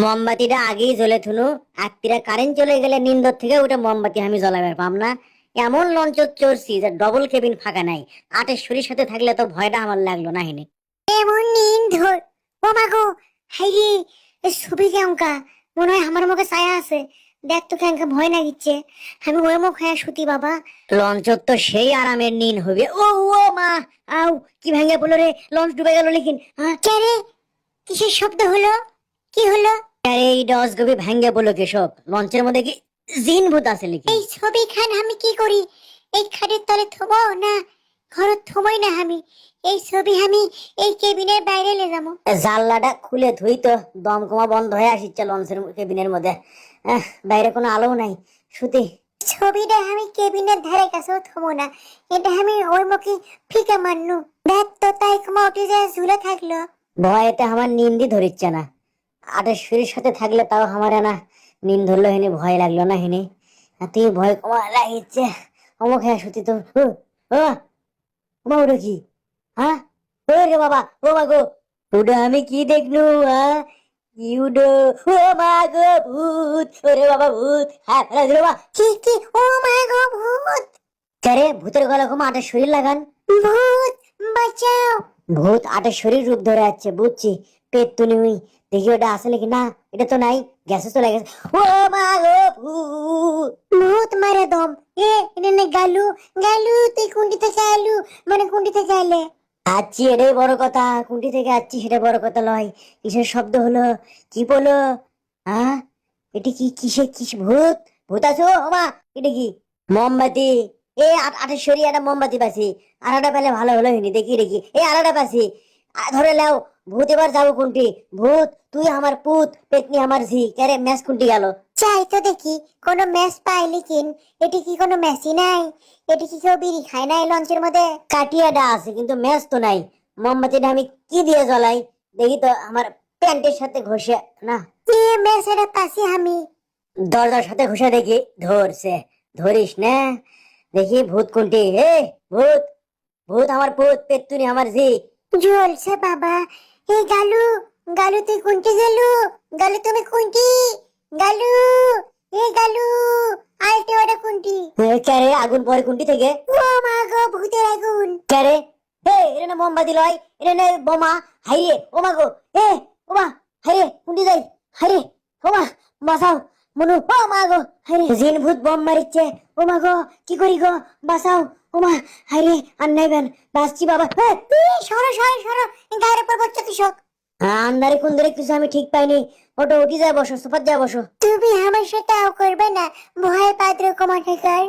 মোমবাতিটা আগেই জ্বলে থুনু, আত্মীরা কারেন্ট চলে গেলে নিন্দর থেকে ওটা মোমবাতি আমি জ্বলাবার পাম না। এমন লঞ্চ চড়ছি যে ডবল কেবিন ফাঁকা নাই। আটেশ্বরীর সাথে থাকলে তো ভয়টা আমার লাগলো না হিনে। এমন নিন ধর। ও মা গো, হাইরে এ ছবি কেমকা, মনে হয় আমার মুখে ছায়া আছে। দেখ তো কেমকা ভয় লাগিচ্ছে। আমি ওই মুখ হয়ে শুতি বাবা। লঞ্চ তো সেই আরামের নিন হবে। ও ও মা, আউ কি ভাঙে বলো রে, লঞ্চ ডুবে গেল লিখিন। কে রে, কিসের শব্দ হলো? কি হলো? আরে এই ডস গবি ভাঙ্গে বলো কেসব, লঞ্চের মধ্যে কি জিন ভূত আছে লিখি? এই ছবি খান আমি কি করি? এই খাটের তলে থবো না, ঘরত থবই না আমি। এই ছবি আমি এই কেবিনের বাইরে লে যাবো। জানলাটা খুলে থুই তো দমকমা বন্ধ হয়ে আসিচ্ছে লঞ্চের কেবিনের মধ্যে। বাইরে কোনো আলো নাই, শুতি। ছবিটা আমি কেবিনের ধারে কাছেও থবো না, এটা আমি ওই মুখে ফিকে মারনু। দেখ তো তাই কমা উঠে যায় ঝুলে থাকলো। ভয়েতে আমার নিন্দি ধরিচ্ছে না। আটেশ্বরীর সাথে থাকলে তাও আমার না নিন ধরলো হিনি, ভয় লাগলো না হিনি। তুই ভয় কমা লাগিচ্ছে। অমুক হ্যাঁ সত্যি তো। ওটা কি? হ্যাঁ ও রে বাবা, ও মা গো, ওটা আমি কি দেখলু? ইউডো, ও মা গো ভূত, ওরে বাবা ভূত, হ্যাঁ ফেলা বাবা। কি কি? ও মা গো ভূত! রে ভূতের গলা কমা আটেশ্বরীর লাগান। ভূত বাঁচাও! ভূত আটেশ্বরীর রূপ ধরে যাচ্ছে বুঝছি। পেট তুনি হুই দেখি ওটা আসলে কি না। এটা তো নাই, গ্যাসে চলে গেছে। ও মা গো ভূত! ভূত মারে দম। এ এনে গালু, গালু তুই কুন্ডি থেকে আলু, মানে কুন্ডি থেকে আলে। আচ্ছি এটাই বড় কথা, কুন্টি থেকে আচ্ছি সেটা বড় কথা লয়। কিসের শব্দ হলো? কি বলো? হ্যাঁ এটি কি? কিস ভূত? ভূত আছো মা? এটা কি? মোমবাতি। এ আটেশ্বরী একটা মোমবাতি পাচ্ছি। আর একটা পেলে ভালো হলো হিনি, দেখি দেখি। আর একটা পাচ্ছি, ধরে লাও। ভূত এবার যাবো কোনটি? ভূত তুই আমার পুত, পেতনি আমার ঝি। ক্যারে ম্যাচ কোনটি গেল? চাই তো দেখি কোনো ম্যাচ পাইলি কিন। এটি কি কোনো ম্যাচই নাই? এটি কি কেউ বিড়ি খায় নাই লঞ্চের মধ্যে? কাটিয়াটা আছে কিন্তু ম্যাচ তো নাই। মোমবাতিটা আমি কি দিয়ে জ্বলাই দেখি তো, আমার প্যান্টের সাথে ঘষে না। এ ম্যাচ এটা পাসি আমি। দরজার সাথে ঘষে দেখি, ধরছে। ধরিস না, দেখি ভূত কোনটি? হে ভূত, ভূত আমার পুত, পেতুনি আমার জি। জ্বলছে বাবা। এই গালু, গালু তুই কুন্টি গেলু? গালু তুমি কুন্টি? গালু, এই গালু, আলতে ওটা কুন্টি? ক্যারে আগুন পরে কোনটি থেকে? ও মা গো ভূতের আগুন! ক্যারে হে, এটা না মোমবাতি লয়, এটা না বোমা। হাইরে ও মা গো, এ ও মা, হাইরে কোনটি যাই? হাইরে ও মা, বাঁচাও মনু, ও মা গো, হাইরে জিন ভূত বোম মারিচ্ছে। ও মা গো, কি করি গো, বাঁচাও। ও মা, হাইরে আর নাইবেন, বাঁচছি বাবা। সরো সরো সরো, গায়ের উপর বচ্চা কৃষক। আন্দারে কুন্দরে কিছু আমি ঠিক পাইনি। ওটা উঠি যায় বসো, সোফার যায় বসো। তুমি আমার সাথে আও করবে না, ভয় পাদ্র কমাঠাকার।